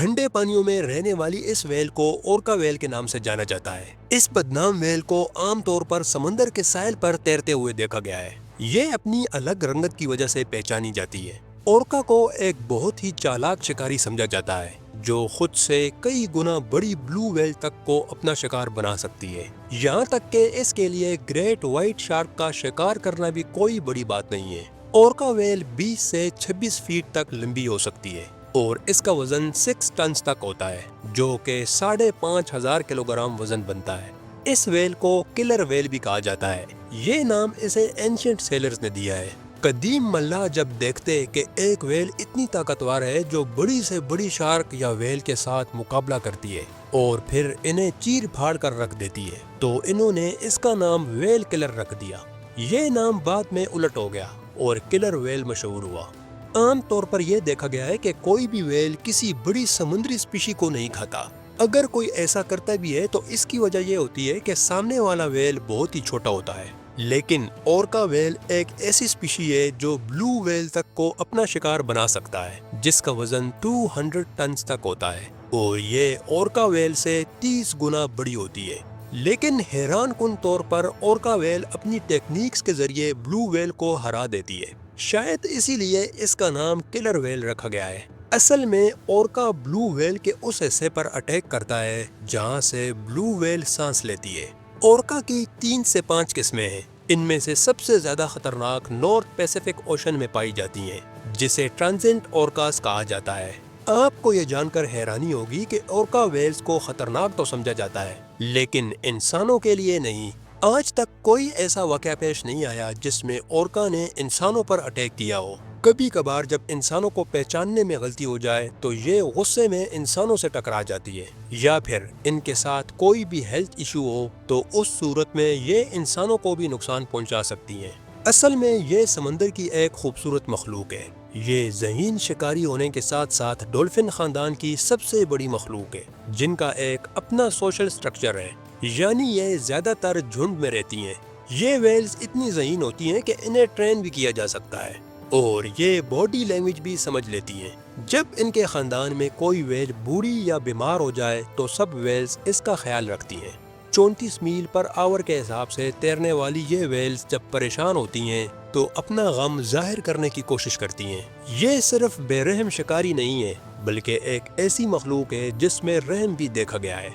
ٹھنڈے پانیوں میں رہنے والی اس ویل کو اورکا ویل کے نام سے جانا جاتا ہے۔ اس بدنام ویل کو عام طور پر سمندر کے ساحل پر تیرتے ہوئے دیکھا گیا ہے۔ یہ اپنی الگ رنگت کی وجہ سے پہچانی جاتی ہے۔ اورکا کو ایک بہت ہی چالاک شکاری سمجھا جاتا ہے جو خود سے کئی گنا بڑی بلو ویل تک کو اپنا شکار بنا سکتی ہے، یہاں تک کہ اس کے لیے گریٹ وائٹ شارک کا شکار کرنا بھی کوئی بڑی بات نہیں ہے۔ اورکا ویل 20 سے 26 فیٹ تک لمبی ہو سکتی ہے اور اس کا وزن 6 ٹنز تک ہوتا ہے، جو کہ 5,500 کلو گرام وزن بنتا ہے۔ اس ویل کو کلر ویل بھی کہا جاتا ہے۔ یہ نام اسے اینشنٹ سیلرز نے دیا ہے۔ قدیم ملاح جب دیکھتے کہ ایک ویل اتنی طاقتور ہے جو بڑی سے بڑی شارک یا ویل کے ساتھ مقابلہ کرتی ہے اور پھر انہیں چیر پھاڑ کر رکھ دیتی ہے، تو انہوں نے اس کا نام ویل کلر رکھ دیا۔ یہ نام بعد میں الٹ ہو گیا اور کلر ویل مشہور ہوا۔ عام طور پر یہ دیکھا گیا ہے کہ کوئی بھی ویل کسی بڑی سمندری اسپیشی کو نہیں کھاتا۔ اگر کوئی ایسا کرتا بھی ہے تو اس کی وجہ یہ ہوتی ہے کہ سامنے والا ویل بہت ہی چھوٹا ہوتا ہے۔ لیکن اورکا ویل ایک ایسی اسپیشی ہے جو بلو ویل تک کو اپنا شکار بنا سکتا ہے، جس کا وزن 200 ٹنز تک ہوتا ہے اور یہ اورکا ویل سے 30 گنا بڑی ہوتی ہے۔ لیکن حیران کن طور پر اورکا ویل اپنی ٹیکنیکس کے ذریعے بلو ویل کو ہرا دیتی ہے۔ شاید اسی لیے اس کا نام کلر ویل رکھا گیا ہے۔ اصل میں اورکا بلو ویل کے اس حصے پر اٹیک کرتا ہے جہاں سے بلو ویل سانس لیتی ہے۔ اورکا کی 3 سے 5 قسمیں ہیں۔ ان میں سے سب سے زیادہ خطرناک نارتھ پیسیفک اوشن میں پائی جاتی ہیں، جسے ٹرانزینٹ اورکاس کہا جاتا ہے۔ آپ کو یہ جان کر حیرانی ہوگی کہ اورکا ویلز کو خطرناک تو سمجھا جاتا ہے، لیکن انسانوں کے لیے نہیں۔ آج تک کوئی ایسا واقعہ پیش نہیں آیا جس میں اورکا نے انسانوں پر اٹیک کیا ہو۔ کبھی کبھار جب انسانوں کو پہچاننے میں غلطی ہو جائے تو یہ غصے میں انسانوں سے ٹکرا جاتی ہے، یا پھر ان کے ساتھ کوئی بھی ہیلتھ ایشو ہو تو اس صورت میں یہ انسانوں کو بھی نقصان پہنچا سکتی ہیں۔ اصل میں یہ سمندر کی ایک خوبصورت مخلوق ہے۔ یہ ذہین شکاری ہونے کے ساتھ ساتھ ڈولفن خاندان کی سب سے بڑی مخلوق ہے، جن کا ایک اپنا سوشل سٹرکچر ہے، یعنی یہ زیادہ تر جھنڈ میں رہتی ہیں۔ یہ ویلز اتنی ذہین ہوتی ہیں کہ انہیں ٹرین بھی کیا جا سکتا ہے اور یہ باڈی لینگویج بھی سمجھ لیتی ہیں۔ جب ان کے خاندان میں کوئی ویل بوڑھی یا بیمار ہو جائے تو سب ویلز اس کا خیال رکھتی ہیں۔ 34 میل پر آور کے حساب سے تیرنے والی یہ ویلز جب پریشان ہوتی ہیں تو اپنا غم ظاہر کرنے کی کوشش کرتی ہیں۔ یہ صرف بے رحم شکاری نہیں ہے، بلکہ ایک ایسی مخلوق ہے جس میں رحم بھی دیکھا گیا ہے۔